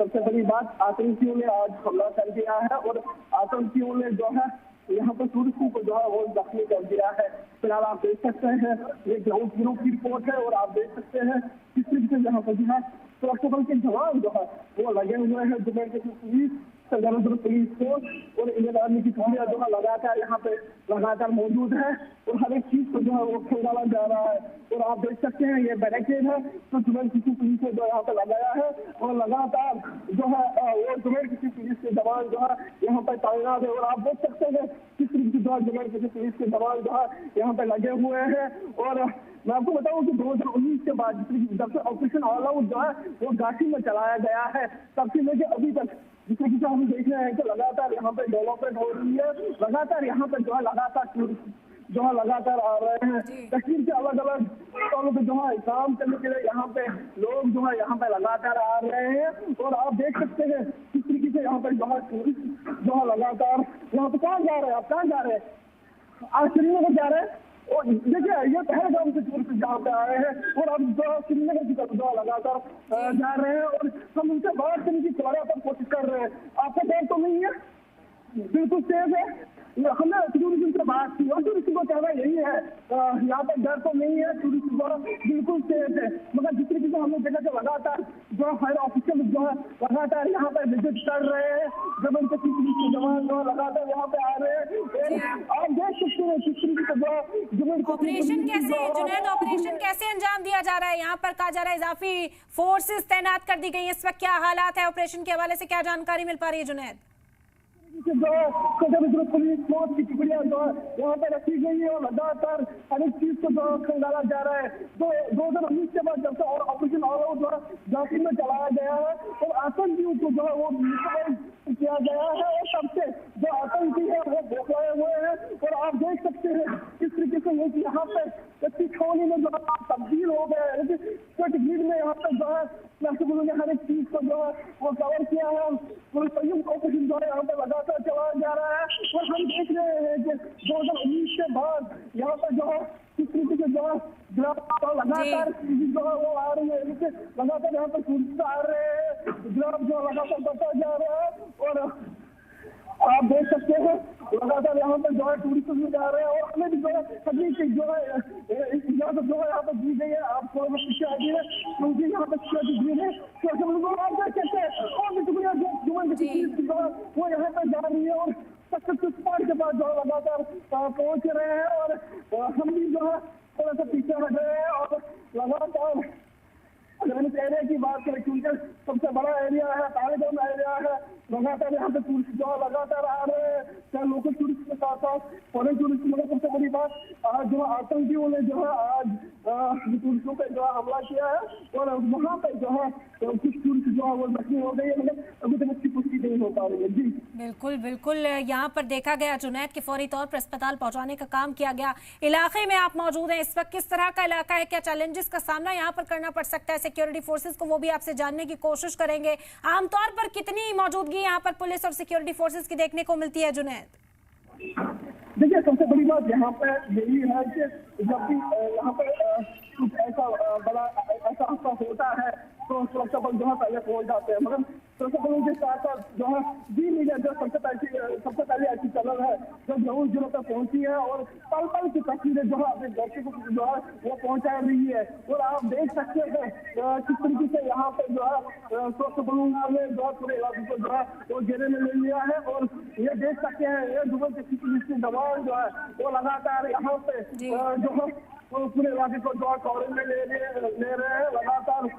सबसे बड़ी बात, आतंकियों ने आज हमला कर दिया है और आतंकियों ने जो है यहाँ पर टूरिस्टों को जो है वो जख्मी कर दिया है। फिलहाल आप देख सकते हैं ये ग्राउंड जीरो की रिपोर्ट है और आप देख सकते हैं किस तरीके से यहाँ पर जो है सुरक्षा बल के जवान जो है वो लगे हुए हैं। जम्मू कश्मीर पुलिस, सशस्त्र पुलिस फोर्स और इंडियन आर्मी की टुकड़ियां जो है लगातार यहाँ पे लगातार मौजूद है और हर एक चीज को जो है वो खंगाला जा रहा है। और आप देख सकते हैं ये बैरिकेड है तो जम्मू कश्मीर पुलिस ने जो यहाँ पे लगाया है और लगातार जो है वो जम्मू कश्मीर पुलिस के जवान जो है यहाँ पर तैनात है। और आप देख सकते हैं किस तरीके से जो जम्मू कश्मीर पुलिस के जवान जो है यहाँ पे लगे हुए हैं। और मैं आपको बताऊं कि 2019 के बाद जब से ऑपरेशन ऑल आउट जो है वो घाटी में चलाया गया है तब से लेके अभी तक जिस तरीके से हम देख रहे हैं कि लगातार यहाँ पे डेवलपमेंट हो रही है, लगातार यहाँ पे जो है लगातार टूरिस्ट जो है लगातार आ रहे हैं। कश्मीर के अलग अलग स्थानों पे जो है काम करने के लिए यहाँ पे लोग जो है यहाँ पे लगातार आ रहे हैं। और आप देख सकते हैं किस तरीके से यहाँ पे जो है टूरिस्ट जो है लगातार यहाँ पे कहाँ जा रहे हैं, आप कहाँ जा रहे हैं? आज श्रीनगर जा रहे हैं और देखिए ये पहलगाम से टूरिस्ट जहाँ पे आए हैं और अब जो श्रीनगर की तरफ जो लगातार जा रहे हैं और हम उनसे बात करने की पर कोशिश कर रहे हैं। आपका डर तो नहीं है? बिल्कुल सेफ है। हमने टूरिज्म से बात की और टूरिस्ट को कहना यही है यहाँ पर डर तो नहीं है, टूरिस्ट जो बिल्कुल सेफ है। मगर जिस तरीके से हमने देखा कि लगातार जो फायर ऑफिसर जो है लगातार यहाँ पर विजिट कर रहे हैं, जब उनके पुलिस के जवान जो लगातार यहाँ पे आ रहे हैं। आप देख सकते हैं किस तरीके से जो ऑपरेशन कैसे जुनैद, ऑपरेशन कैसे अंजाम दिया जा रहा है? यहाँ पर कहा जा रहा है इजाफी फोर्सेस तैनात कर दी गई है, इस वक्त क्या हालात है ऑपरेशन के हवाले से, क्या जानकारी मिल पा रही है जुनैद? जो सशस्त्र पुलिस फोर्स की टुकड़ियां जो है यहाँ पर रखी गई है और लगातार हर एक चीज को जो खंगाला जा रहा है। तो 2019 के बाद जब से और ऑपरेशन ऑल आउट जो है झांसी में चलाया गया है और आतंकियों को जो है वो किया गया है और सबसे जो आतंकी है वो बौखलाए हुए हैं। और आप देख सकते हैं किस तरीके से ये यहाँ पे छावनी में जो तब्दील हो गया है, ग्रिड में यहाँ पे जो है ने हर एक चीज को जो है वो कवर किया है और संयुक्त ऑपरेशन जो है यहाँ पे लगातार चलाया जा रहा है। और हम देख रहे हैं कि 2019 के बाद यहाँ पर जो है किस तरीके से जो है लगातार जो है वो आ रही है, लगातार यहाँ पर टूरिस्ट आ रहे हैं, गिरावट जो लगातार बढ़ता जा रहा है। और आप देख सकते हैं लगातार यहाँ पर जो है टूरिस्ट भी जा रहे हैं और हमें भी जो है सभी की जो है इजाजत जो है यहाँ पर दी गई है। आप थोड़ा बहुत पीछे आ गई है क्योंकि यहाँ पर दी है आप देख सकते हैं और भी टुकड़ियां जो है वो यहाँ पर जा रही है और स्पॉट के पास जो है लगातार पहुंच रहे हैं। और हम भी जो है थोड़ा सा पीछे हट रहे हैं और लगातार अगर हम इस एरिया की बात करें क्योंकि सबसे बड़ा एरिया है, पहलगाम एरिया है, लगातार यहाँ पे टूरिस्ट जो लगातार आ रहे हैं, चाहे लोकल टूरिस्ट के साथ साथ फॉरेन टूरिस्ट। मगर सबसे बड़ी बात आज जो आतंकियों ने जो है आज टूरिस्टों पे जो है हमला किया है और वहाँ पे जो है कुछ टूरिस्ट जो है वो जख्मी हो गई है, मगर अभी तक इसकी पुष्टि नहीं हो पा रही है। जी बिल्कुल बिल्कुल, यहाँ पर देखा गया जुनैद के फौरी तौर पर अस्पताल पहुंचाने का काम किया गया। इलाके में आप मौजूद हैं इस वक्त, किस तरह का इलाका है, क्या चैलेंजेस का सामना यहाँ पर करना पड़ सकता है सिक्योरिटी फोर्सेस को, वो भी आपसे जानने की कोशिश करेंगे। आमतौर पर कितनी मौजूदगी यहाँ पर पुलिस और सिक्योरिटी फोर्सेस की देखने को मिलती है जुनैद? देखिए सबसे बड़ी बात यहाँ पे यही है कि जब भी यहाँ पर कुछ ऐसा बड़ा ऐसा हादसा होता है तो सुरक्षा बल जो है पहले पहुंच जाते हैं। मगर सुरक्षा बलों के साथ साथ जो है जी मीडिया जो सबसे पहले ऐसी चैनल है जो ग्राउंड जीरो तक पहुंची है और पल पल की तस्वीरें जो है अपने दर्शकों को जो है वो पहुंचा रही है। और आप देख सकते हैं किस तरीके से यहाँ पे जो है सुरक्षा बलों ने जो है पूरे इलाके को जो है वो घेरे में ले लिया है। और ये देख सकते हैं ये जम्मू कश्मीर जवान जो है वो लगातार यहाँ पे जो है पूरे इलाके को जो है कवरेज में ले रहे हैं लगातार।